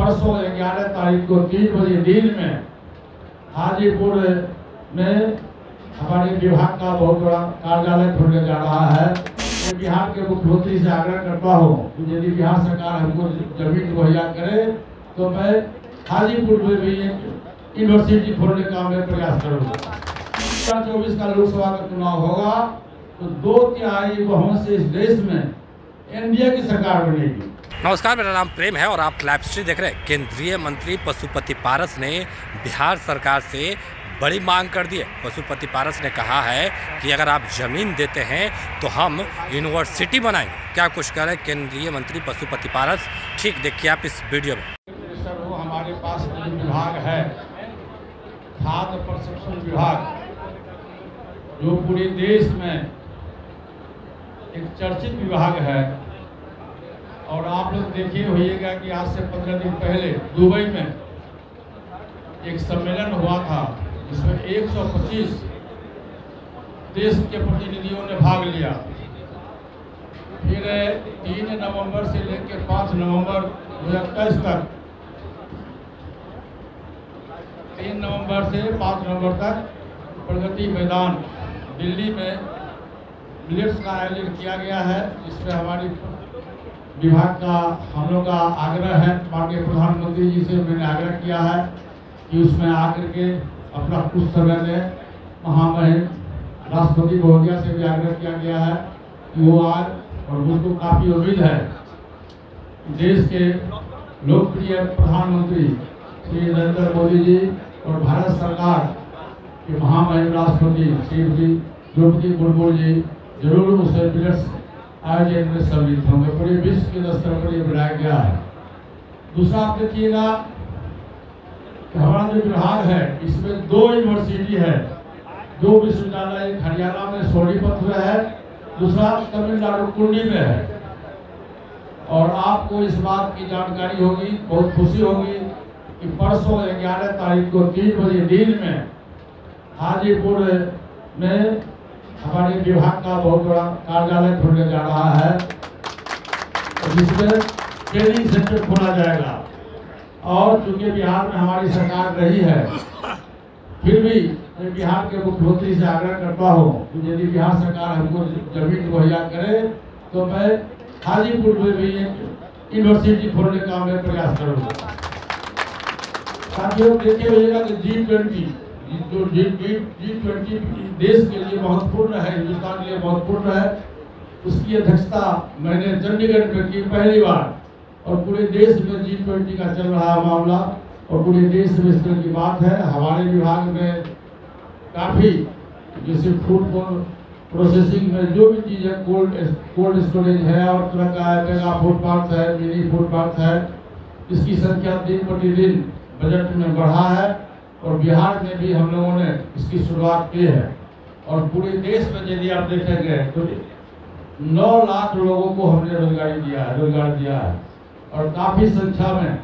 परसों 11 तारीख को 3 बजे दिन में हाजीपुर में हमारे विभाग का बहुत बड़ा कार्यालय खुलने जा रहा है। मैं बिहार के मुख्यमंत्री से आग्रह करता हूँ कि यदि बिहार सरकार हमको जमीन मुहैया करे तो मैं हाजीपुर में भी एक यूनिवर्सिटी खोलने का मैं प्रयास करूँगा। 2024 का लोकसभा का चुनाव होगा तो 2/3 बहुमत से इस देश में एनडीए की सरकार बनेगी। नमस्कार, मेरा नाम प्रेम है और आप क्लैप हिस्ट्री देख रहे हैं। केंद्रीय मंत्री पशुपति पारस ने बिहार सरकार से बड़ी मांग कर दी है। पशुपति पारस ने कहा है कि अगर आप ज़मीन देते हैं तो हम यूनिवर्सिटी बनाएंगे। क्या कुछ कह रहे हैं केंद्रीय मंत्री पशुपति पारस, ठीक देखिए आप इस वीडियो में। सर, वो हमारे पास एक विभाग है, खाद्य प्रसंस्करण विभाग, जो पूरे देश में एक चर्चित विभाग है। और आप लोग देखे होइएगा कि आज से 15 दिन पहले दुबई में एक सम्मेलन हुआ था जिसमें 125 देश के प्रतिनिधियों ने भाग लिया। फिर 3 नवंबर से लेकर 5 नवंबर 2023 तक 3 नवंबर से 5 नवंबर तक प्रगति मैदान दिल्ली में मिलेट्स का आयोजन किया गया है। इसमें हमारी विभाग का हम लोग का आग्रह है, माननीय प्रधानमंत्री जी से मैंने आग्रह किया है कि उसमें आकर के अपना कुछ समय में महामहिम राष्ट्रपति महोदया से भी आग्रह किया गया है कि वो आज, और मुझको काफ़ी उम्मीद है देश के लोकप्रिय प्रधानमंत्री श्री नरेंद्र मोदी जी और भारत सरकार के महामहिम राष्ट्रपति श्री द्रौपदी मुर्मू जी जरूर उसे मिलेट्स आयोजन में सम्मिलित होंगे। पूरे विश्व के स्तर पर यह बनाया गया है। दूसरा आप देखिएगा कि हमारा जो विभाग है इसमें 2 यूनिवर्सिटी है, 2 विश्वविद्यालय, एक हरियाणा में सोनीपत में है, दूसरा तमिलनाडु कुंडी में है। और आपको इस बात की जानकारी होगी, बहुत खुशी होगी कि परसों 11 तारीख को 3 बजे दिन में हाजीपुर में हमारे विभाग का बहुत बड़ा कार्यालय खुलने जा रहा है, जिसमें ट्रेनिंग सेंटर खोला जाएगा। और चूंकि बिहार में हमारी सरकार रही है, फिर भी मैं बिहार के मुख्यमंत्री से आग्रह करता हूँ कि यदि बिहार सरकार हमको जमीन मुहैया करे तो मैं हाजीपुर में भी एक यूनिवर्सिटी खोलने का मैं प्रयास करूँगा। साथियों, देखे होइएगा कि G20 जो G20 देश के लिए महत्वपूर्ण है, हिंदुस्तान के लिए महत्वपूर्ण है, उसकी अध्यक्षता मैंने चंडीगढ़ में की पहली बार। और पूरे देश में G20 का चल रहा मामला और पूरे देश में इस तरह की बात है। हमारे विभाग में काफ़ी जैसे फूड प्रोसेसिंग में जो भी चीज़ है, कोल्ड स्टोरेज है और तरह का है, मेगा फूड पार्क है, मिनी फूड पार्क है, इसकी संख्या दिन प्रतिदिन बजट में बढ़ा है। और बिहार में भी हम लोगों ने इसकी शुरुआत की है। और पूरे देश में यदि आप देखेंगे तो 9 लाख लोगों को हमने रोजगार दिया है। और काफ़ी संख्या में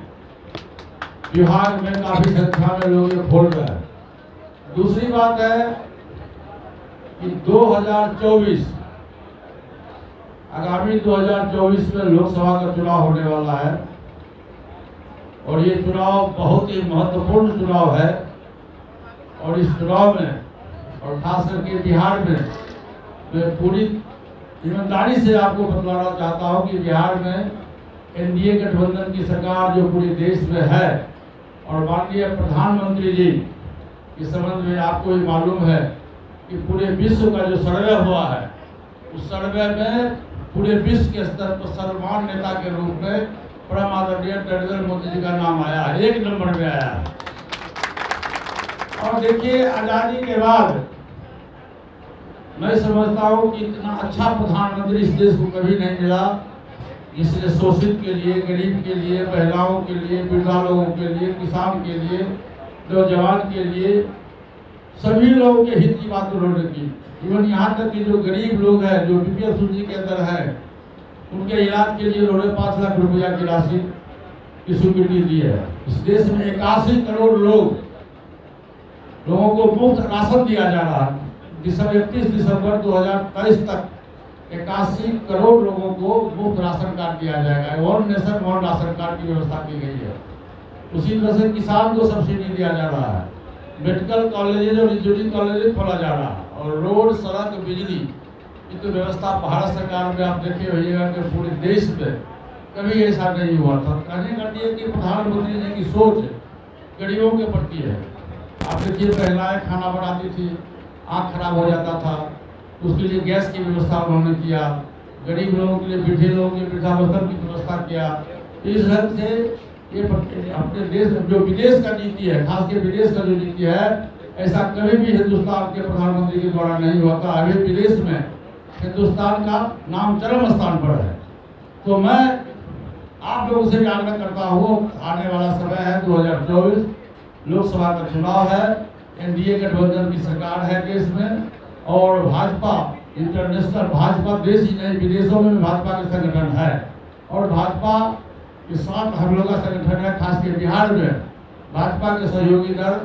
बिहार में काफ़ी संख्या में लोग ये खोल रहे हैं। दूसरी बात है कि 2024 आगामी 2024 में लोकसभा का चुनाव होने वाला है। और ये चुनाव बहुत ही महत्वपूर्ण चुनाव है। और इस चुनाव में और खास करके बिहार में मैं पूरी ईमानदारी से आपको बतलाना चाहता हूं कि बिहार में एनडीए गठबंधन की सरकार जो पूरे देश में है, और माननीय प्रधानमंत्री जी इस संबंध में आपको ही मालूम है कि पूरे विश्व का जो सर्वे हुआ है, उस सर्वे में पूरे विश्व के स्तर पर सर्वमान्य नेता के रूप में परम आदरणीय नरेंद्र मोदी जी का नाम आया है, 1 नंबर में आया है। और देखिए, आजादी के बाद मैं समझता हूँ कि इतना अच्छा प्रधानमंत्री इस देश को कभी नहीं मिला, जिसने शोषित के लिए, गरीब के लिए, महिलाओं के लिए, वृद्धा लोगों के लिए, किसान के लिए, नौजवान के लिए, सभी लोगों के हित की बात उन्होंने की। इवन यहाँ तक कि जो गरीब लोग हैं, जो बीपीएल सूची के अंदर है, उनके इलाज के लिए उन्होंने 5 लाख रुपया की राशि की स्वीकृति दी है। इस देश में 81 करोड़ लोगों को मुफ्त राशन दिया जा रहा है। 31 दिसंबर 2023 तक 81 करोड़ लोगों को मुफ्त राशन कार्ड दिया जाएगा। One nation one ration card की व्यवस्था की गई है। उसी तरह से किसान को सब्सिडी दिया जा रहा है, मेडिकल कॉलेजेज और इंजीनियरिंग कॉलेजेज खोला जा रहा है, और रोड, सड़क, बिजली की तो व्यवस्था भारत सरकार में आप देखे होइएगा कि पूरे देश में कभी ऐसा नहीं हुआ था। कहने का ये कि प्रधानमंत्री जी की सोच गरीबों के प्रति है। आप देखिए, महिलाएं खाना बनाती थी, आँख खराब हो जाता था, उसके लिए गैस की व्यवस्था उन्होंने किया, गरीब लोगों के लिए, वृद्ध लोगों के लिए वृद्धावस्था की व्यवस्था किया। इस ढंग से ये अपने देश, जो विदेश का नीति है, खासकर विदेश का जो नीति है, ऐसा कभी भी हिंदुस्तान के प्रधानमंत्री के द्वारा नहीं हुआ था। अभी विदेश में हिंदुस्तान का नाम चरम स्थान पर है। तो मैं आप लोगों से भी आग्रह करता हूँ, आने वाला समय है 2024, लोकसभा का चुनाव है, एनडीए गठबंधन की सरकार है देश में, और भाजपा इंटरनेशनल, भाजपा देश ही नहीं विदेशों में भी भाजपा का संगठन है, और भाजपा के साथ हम लोग का संगठन है। खासकर बिहार में भाजपा के सहयोगी दल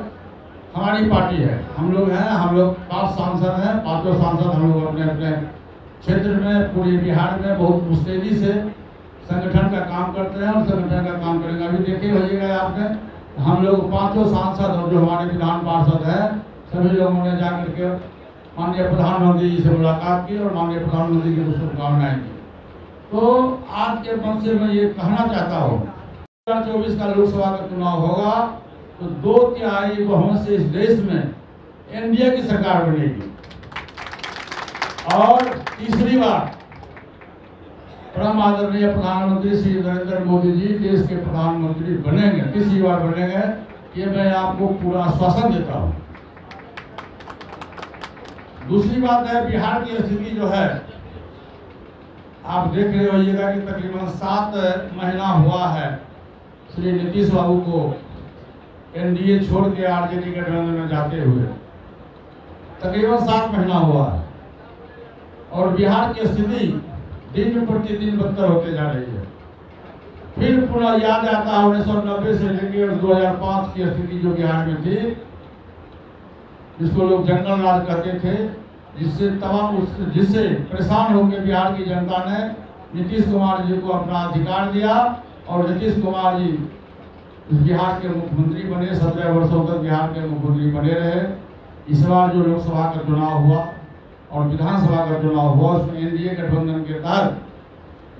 हमारी पार्टी है, हम लोग हैं, हम लोग 5 सांसद हैं, 5 सांसद हम लोग अपने अपने क्षेत्र में, पूरे बिहार में बहुत मुस्तैदी से संगठन का काम करते हैं और संगठन का काम करेंगे। अभी देखे होइएगा आपने, हम लोग 5 सांसद और जो हमारे विधान पार्षद हैं, सभी लोगों ने जाकर के माननीय प्रधानमंत्री जी से मुलाकात की और माननीय प्रधानमंत्री जी को शुभकामनाएं दी। तो आज के मंच से मैं ये कहना चाहता हूँ, 2024 का लोकसभा का चुनाव होगा तो 2/3 बहुमत से इस देश में एनडीए की सरकार बनेगी, और तीसरी बार परम आदरणीय प्रधानमंत्री श्री नरेंद्र मोदी जी देश के प्रधानमंत्री बनेंगे, तीसरी बार बनेंगे, ये मैं आपको पूरा आश्वासन देता हूँ। दूसरी बात है, बिहार की स्थिति जो है, आप देख रहे होइएगा कि तकरीबन 7 महीना हुआ है श्री नीतीश बाबू को एनडीए छोड़ के आरजेडी गठबंधन में जाते हुए, तकरीबन 7 महीना हुआ है, और बिहार की स्थिति दिन प्रतिदिन बदतर होते जा रही है। फिर पुनः याद आता है 1990 से लेकर 2005 की स्थिति जो बिहार में थी, जिसको लोग जंगल राज कहते थे, जिससे परेशान होकर बिहार की जनता ने नीतीश कुमार जी को अपना अधिकार दिया, और नीतीश कुमार जी बिहार के मुख्यमंत्री बने, 17 वर्षों तक बिहार के मुख्यमंत्री बने रहे। इस बार जो लोकसभा का चुनाव हुआ और विधानसभा का चुनाव हुआ, उसमें एनडीए गठबंधन के तहत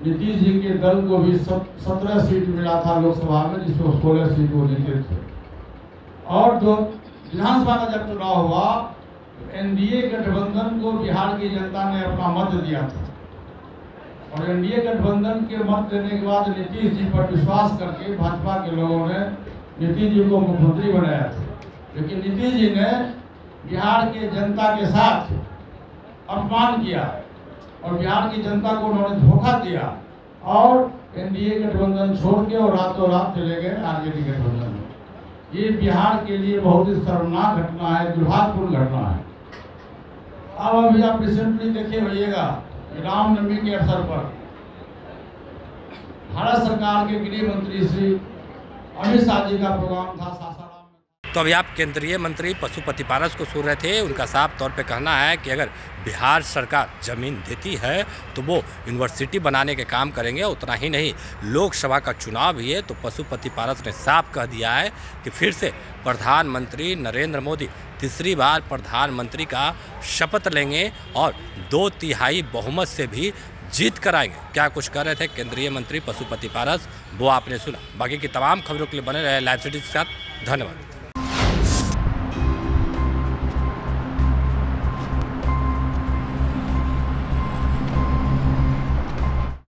नीतीश जी के दल को भी 17 सीट मिला था लोकसभा में, जिसमें 16 सीट वो जीते थे। और जो विधानसभा का जब चुनाव हुआ, एनडीए गठबंधन को बिहार की जनता ने अपना मत दिया था, और एनडीए गठबंधन के मत देने के बाद नीतीश जी पर विश्वास करके भाजपा के लोगों ने नीतीश जी को मुख्यमंत्री बनाया था। लेकिन नीतीश जी ने बिहार के जनता के साथ अपमान किया, और बिहार की जनता को उन्होंने धोखा दिया, और एनडीए गठबंधन छोड़ के और रातों रात चले गए आरजेडी गठबंधन में। ये बिहार के लिए बहुत ही शर्मनाक घटना है, दुर्भाग्यपूर्ण घटना है। अब अभी आप रिसेंटली देखे होइएगा, रामनवमी के अवसर पर भारत सरकार के गृह मंत्री श्री अमित शाह जी का प्रोग्राम था सासाराम में। तो अभी आप केंद्रीय मंत्री पशुपति पारस को सुन रहे थे। उनका साफ तौर पे कहना है कि अगर बिहार सरकार ज़मीन देती है तो वो यूनिवर्सिटी बनाने के काम करेंगे। उतना ही नहीं, लोकसभा का चुनाव भी है, तो पशुपति पारस ने साफ कह दिया है कि फिर से प्रधानमंत्री नरेंद्र मोदी तीसरी बार प्रधानमंत्री का शपथ लेंगे और 2/3 बहुमत से भी जीत कराएंगे। क्या कुछ कर रहे थे केंद्रीय मंत्री पशुपति पारस, वो आपने सुना। बाकी की तमाम खबरों के लिए बने रहे लाइव सिटी के साथ। धन्यवाद।